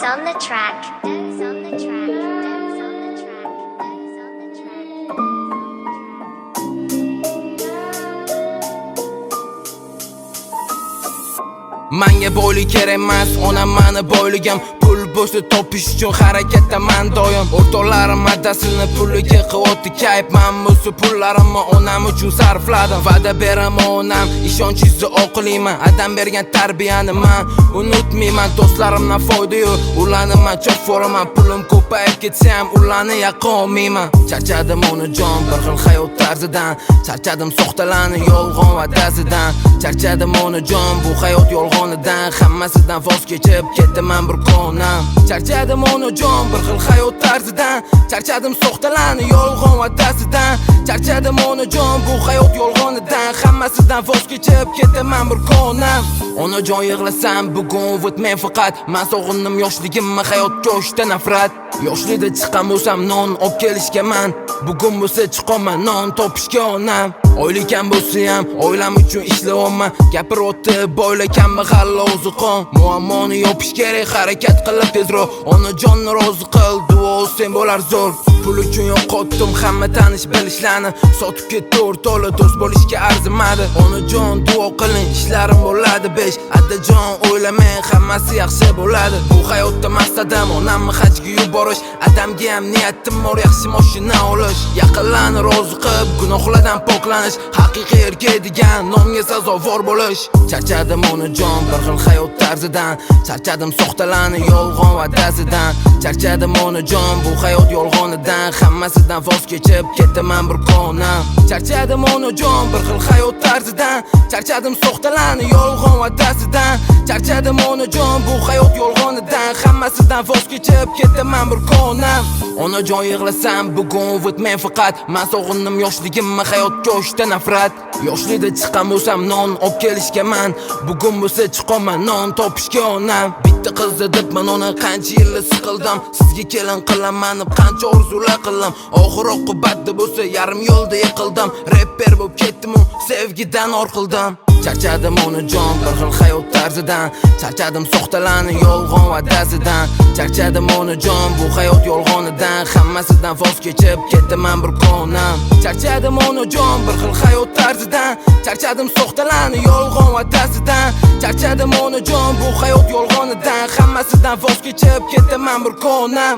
on the track. Doze on the track. Doze on the track. Doze on the track. Manga boylik kerak emas, onam mani boyligim. Pul bo'lsa topish uchun harakatdaman doim. O'rtoqlarim addasini puliga qilyapti kayf. Men bo'lsa pullarimni onam uchun sarfladim. Va'da beraman onam, ishonchingizga oqlayman. Adam bergan tarbiyani men unutmayman. Do'stlarimdan foyda yo'q, ularni men cho'p foraman. Pulim ko'payib ketsa ham ularni yoqa olmayman. Charchadim onajon bir xil hayot tarzidan. Charchadim soxtalarni yolg'on va'dasidan. Charchadim onajon bu hayot yolg'onidan. Hammasidan voz kechib ketaman bir konam. Charchadim onajon bir xil hayot tarzidan. Charchadim soxtalarni yolg'on va'dasidan. Charchadim onajon bu hayot yolg'onidan. Hammasidan voz kechib ketaman bir konam. Onajon yig'lasam bugun o'tmay faqat men sog'indim yoshligimni hayotga o'shda nafrat. Yoshlikda chiqqan bo'lsam non olib kelishgaman. Bugun bo'lsa chiqaman non topishga onam. Oylikam bo'lsa ham oilam uchun ishlayapman. Gapiryapti boylar kambag'al oziqon. Muammoni yopish kerak harakat qilib tezroq. Onajonni rozi qil, duo sen bo'lar zo'r. Pul uchun yo'qotdim hamma tanish bilishlarni. Sotib ketdi o'rtoqlar do'st bo'lishga arzimadi. Onajon duo qiling ishlarim bo'ladi 5. Addajon o'ylamang hammasi yaxshi bo'ladi. Bu hayotda maqsadim onamni hajga yuborish. Adamga ham niyatim bor yaxshi mashina olish. Yaqinlarni rozi qilib gunohlardan poklanish. Haqiqiy erkak degan nomga sazovor bo'lish. Charchadim onajon bir xil hayot tarzidan. Charchadim soxtalarni yolg'on va'dasidan. Charchadim onajon bu hayot yolg'onidan. Hammasidan voz kechib ketaman bir konam. Charchadim onajon bir xil hayot tarzidan. Charchadim soxtalarni yolg'on va'dasidan. Charchadim onajon bu hayot yolg'onidan. Hammasidan voz kechib ketaman bir konam. Onajon yig'lasam bugun o'tmay faqat men sog'indim yoshligimni hayotga o'shda nafrat. Yoshlikda chiqqan bo'lsam non olib kelishgaman. Bugun bo'lsa chiqaman non topishga onam. Bitta qiz deb men uni qancha yillar siqildim. Sizga kelin qilaman deb qancha orzular qildim. Oxir oqibatda bo'lsa yarim yo'lda yiqildim. Rapper bo'lib ketdim, sevgidan orqildim. Charchadim onajon bir xil hayot tarzidan. Charchadim soxtalarni yolg'on va'dasidan. Charchadim onajon bu hayot yolg'onidan. Hammasidan voz kechib ketaman bir konam. Charchadim onajon bir xil hayot tarzidan. Charchadim soxtalarni yolg'on va'dasidan. Charchadim onajon bu hayot yolg'onidan. Hammasidan voz kechib ketaman bir konam.